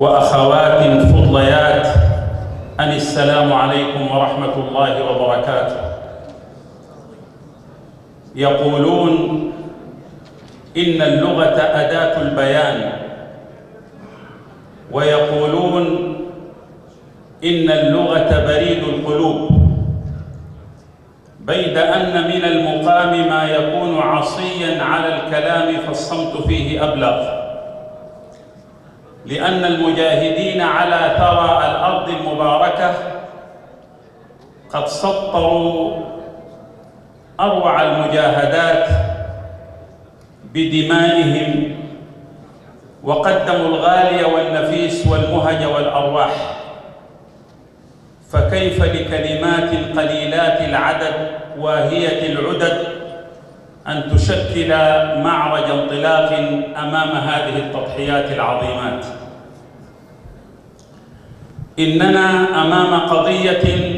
وأخوات فضليات، أن السلام عليكم ورحمة الله وبركاته. يقولون إن اللغة أداة البيان، ويقولون إن اللغة بريد القلوب، بيد أن من المقام ما يكون عصياً على الكلام فالصمت فيه أبلغ، لأن المجاهدين على ثرى الأرض المباركة قد سطروا أروع المجاهدات بدمائهم، وقدموا الغالي والنفيس والمهج والأرواح، فكيف لكلمات قليلات العدد واهية العدد أن تشكل معرج انطلاق أمام هذه التضحيات العظيمات؟ إننا أمام قضية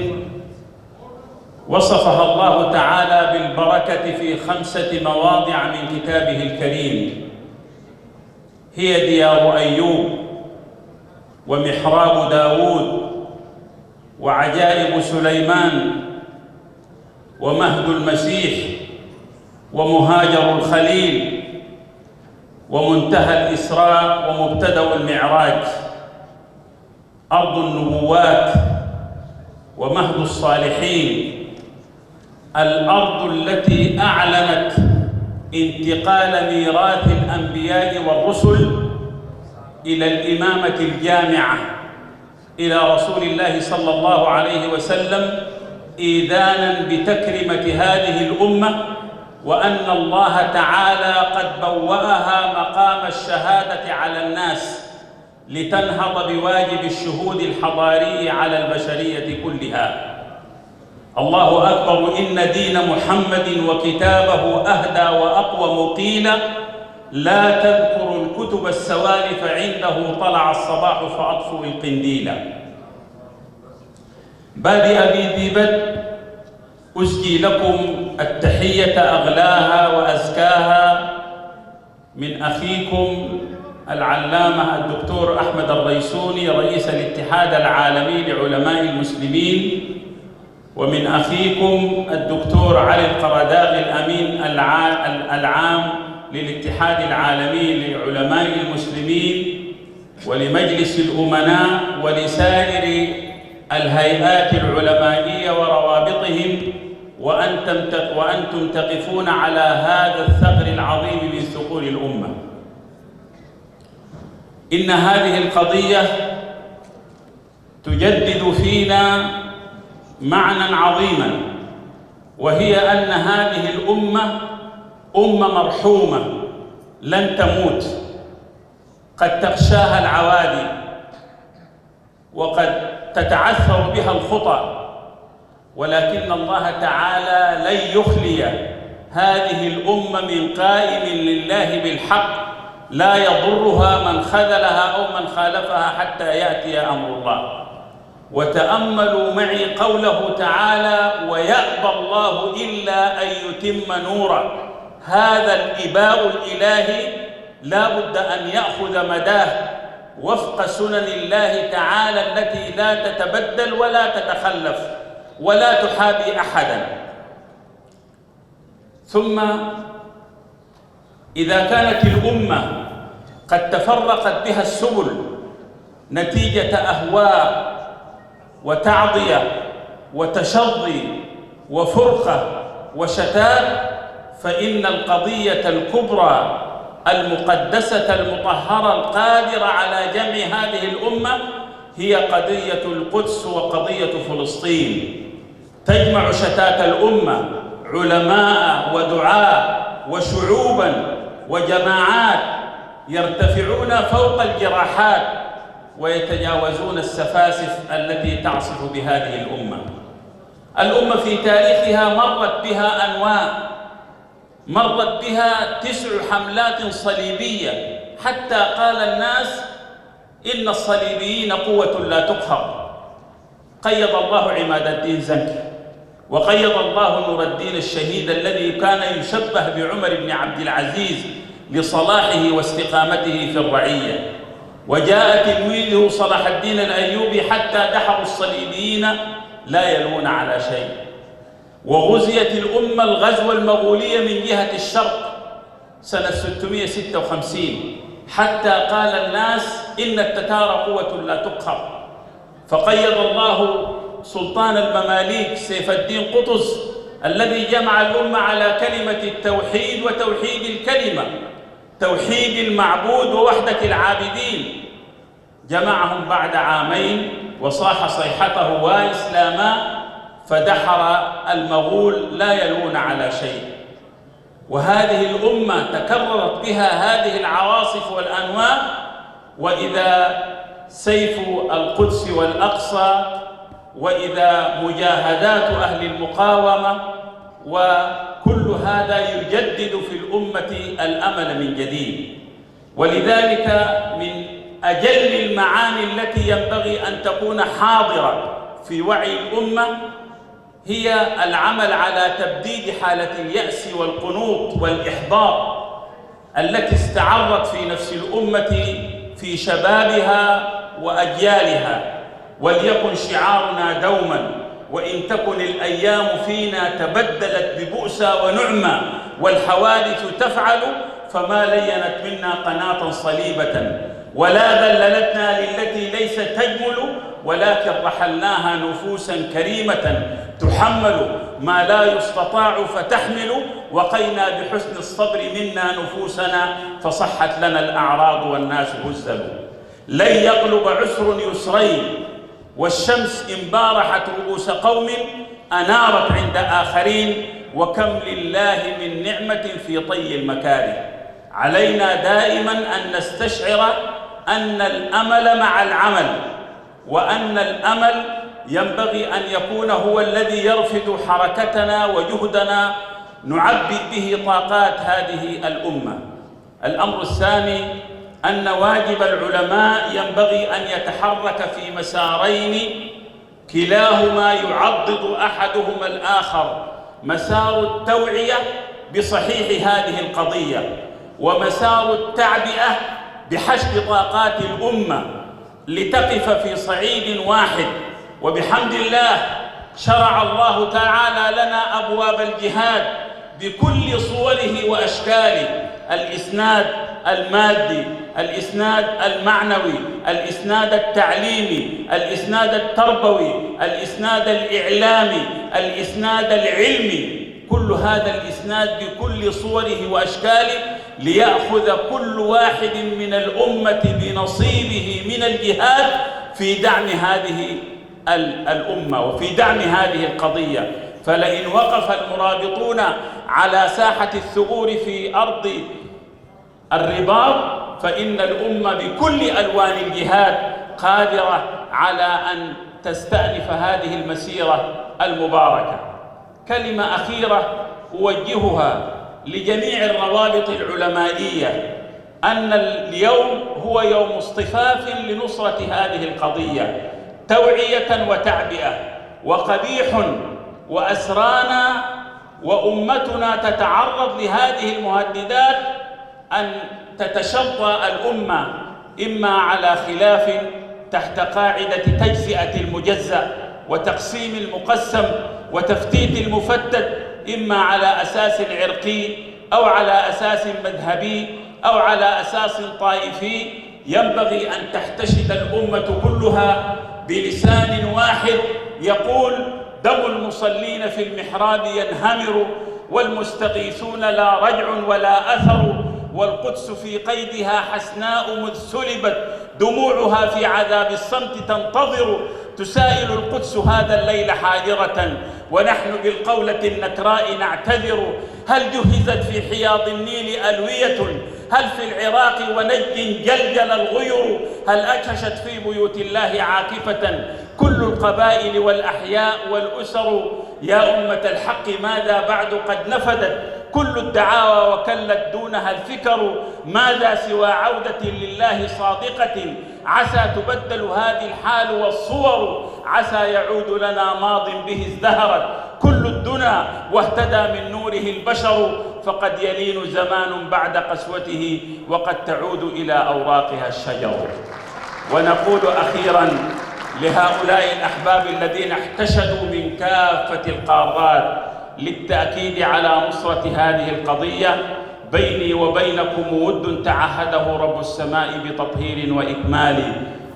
وصفها الله تعالى بالبركة في 5 مواضع من كتابه الكريم، هي ديار أيوب، ومحراب داود، وعجائب سليمان، ومهد المسيح، ومهاجر الخليل، ومنتهى الإسراء، ومبتدأ المعراج، أرض النبوات، ومهد الصالحين، الأرض التي أعلنت انتقال ميراث الأنبياء والرسل إلى الإمامة الجامعة، إلى رسول الله صلى الله عليه وسلم، إيذانا بتكرمة هذه الأمة، وأن الله تعالى قد بوأها مقام الشهادة على الناس لتنهض بواجب الشهود الحضاري على البشرية كلها. الله أكبر، إن دين محمد وكتابه أهدى وأقوم قيل، لا تذكروا الكتب السوالف عنده طلع الصباح فأطفوا القنديل. بادئ بي ذي بدء أزكي لكم التحية أغلاها وأزكاها من أخيكم العلامة الدكتور أحمد الريسوني، رئيس الاتحاد العالمي لعلماء المسلمين، ومن أخيكم الدكتور علي القرداغي الأمين العام للاتحاد العالمي لعلماء المسلمين، ولمجلس الأمناء، ولسائر الهيئات العلمائية وروابطهم، وأنتم تقفون على هذا الثغر العظيم من ثغور الأمة. إن هذه القضية تجدد فينا معنى عظيما، وهي أن هذه الأمة أمة مرحومة لن تموت، قد تغشاها العوادي، وقد تتعثر بها الخطى، ولكن الله تعالى لن يخلي هذه الأمة من قائم لله بالحق لا يضرها من خذلها أو من خالفها حتى يأتي أمر الله. وتأملوا معي قوله تعالى: ويأبى الله إلا أن يتم نوره. هذا الإباء الإلهي لا بد أن يأخذ مداه وفق سنن الله تعالى التي لا تتبدل ولا تتخلف ولا تحابي أحدا. ثم إذا كانت الأمة قد تفرقت بها السبل نتيجة أهواء وتعضية وتشظي وفرقة وشتات، فإن القضية الكبرى المقدسة المطهرة القادرة على جمع هذه الأمة هي قضية القدس وقضية فلسطين، تجمع شتات الأمة، علماء ودعاة وشعوبا وجماعات يرتفعون فوق الجراحات ويتجاوزون السفاسف التي تعصف بهذه الأمة. الأمة في تاريخها مرت بها أنواع، مرت بها 9 حملات صليبية، حتى قال الناس إن الصليبيين قوة لا تقهر. قيض الله عماد الدين زنكي، وقيض الله نور الدين الشهيد الذي كان يشبه بعمر بن عبد العزيز لصلاحه واستقامته في الرعية. وجاء تلميذه صلاح الدين الأيوبي حتى دحروا الصليبيين لا يلون على شيء. وغزيت الأمة الغزو المغولية من جهة الشرق سنة 656 حتى قال الناس إن التتار قوة لا تقهر، فقيض الله سلطان المماليك سيف الدين قطز الذي جمع الأمة على كلمة التوحيد وتوحيد الكلمة، توحيد المعبود ووحدة العابدين، جمعهم بعد عامين وصاح صيحته وإسلاما، فدحر المغول لا يلون على شيء. وهذه الأمة تكررت بها هذه العواصف والأنواع، وإذا سيف القدس والأقصى، وإذا مجاهدات أهل المقاومة، وكل هذا يجدد في الأمة الأمل من جديد. ولذلك من أجل المعاني التي ينبغي أن تكون حاضرة في وعي الأمة هي العمل على تبديد حالة اليأس والقنوط والإحباط التي استعرت في نفس الأمة في شبابها وأجيالها. وليكن شعارنا دوما: وإن تكن الأيام فينا تبدلت ببؤسى ونعمة والحوادث تفعل، فما لينت منا قناة صليبة ولا ذللتنا للتي ليس تجمل، ولكن رحلناها نفوسا كريمة تحمل ما لا يستطاع فتحمل، وقينا بحسن الصبر منا نفوسنا فصحت لنا الأعراض والناس هزلوا. لن يغلب عسر يسرين، والشمس إن بارحت رؤوس قوم أنارت عند آخرين، وكم لله من نعمة في طي المكاره. علينا دائما أن نستشعر أن الأمل مع العمل، وأن الأمل ينبغي أن يكون هو الذي يرفد حركتنا وجهدنا نعبئ به طاقات هذه الأمة. الأمر الثاني أن واجب العلماء ينبغي أن يتحرك في مسارين كلاهما يعضد أحدهما الآخر: مسار التوعية بصحيح هذه القضية، ومسار التعبئة بحشد طاقات الأمة لتقف في صعيد واحد. وبحمد الله شرع الله تعالى لنا أبواب الجهاد بكل صوره وأشكاله: الإسناد المادي، الإسناد المعنوي، الإسناد التعليمي، الإسناد التربوي، الإسناد الإعلامي، الإسناد العلمي، كل هذا الإسناد بكل صوره وأشكاله ليأخذ كل واحد من الأمة بنصيبه من الجهاد في دعم هذه الأمة وفي دعم هذه القضية. فلئن وقف المرابطون على ساحة الثغور في أرض الرباط فإن الأمة بكل ألوان الجهاد قادرة على أن تستأنف هذه المسيرة المباركة. كلمة أخيرة أوجهها لجميع الروابط العلمائية: أن اليوم هو يوم اصطفاف لنصرة هذه القضية توعية وتعبئة. وقبيح وأسرانا وأمتنا تتعرض لهذه المهددات أن تتشظى الأمة إما على خلاف تحت قاعدة تجزئة المجزأ وتقسيم المقسم وتفتيت المفتت، إما على أساس عرقي أو على أساس مذهبي أو على أساس طائفي. ينبغي أن تحتشد الأمة كلها بلسان واحد يقول: دم المصلين في المحراب ينهمر، والمستغيثون لا رجع ولا أثر، والقدس في قيدها حسناء مذ سلبت، دموعها في عذاب الصمت تنتظر، تسائل القدس هذا الليل حاجرة، ونحن بالقولة النكراء نعتذر. هل جهزت في حياض النيل ألوية؟ هل في العراق ونجد جلجل الغير؟ هل أكشت في بيوت الله عاكفة كل القبائل والأحياء والأسر؟ يا أمة الحق ماذا بعد قد نفدت كل الدعاوى وكلت دونها الفكر؟ ماذا سوى عودة لله صادقة عسى تبدل هذه الحال والصور؟ عسى يعود لنا ماض به ازدهرت كل الدنا واهتدى من نوره البشر، فقد يلين زمان بعد قسوته وقد تعود إلى أوراقها الشجر. ونقول أخيراً لهؤلاء الأحباب الذين احتشدوا من كافة القارات للتأكيد على نصرة هذه القضية: بيني وبينكم ود تعهده رب السماء بتطهير وإكمال،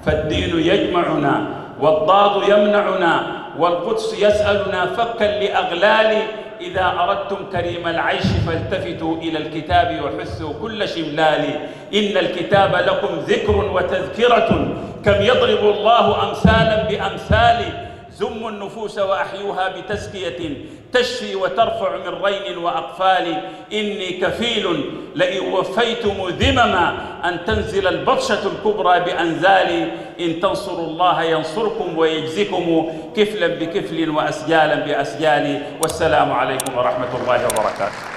فالدين يجمعنا والضاد يمنعنا والقدس يسألنا فكا لأغلال. إذا أردتم كريم العيش فالتفتوا إلى الكتاب وحثوا كل شملال، إن الكتاب لكم ذكر وتذكرة، كم يضرب الله أمثالا بأمثال. زموا النفوس وأحيوها بتزكية تشفي وترفع من رين وأقفال. إني كفيل لئن وفيتم ذمما أن تنزل البطشة الكبرى بأنزال. إن تنصروا الله ينصركم ويجزكم كفلا بكفل وأسجالا بأسجال. والسلام عليكم ورحمة الله وبركاته.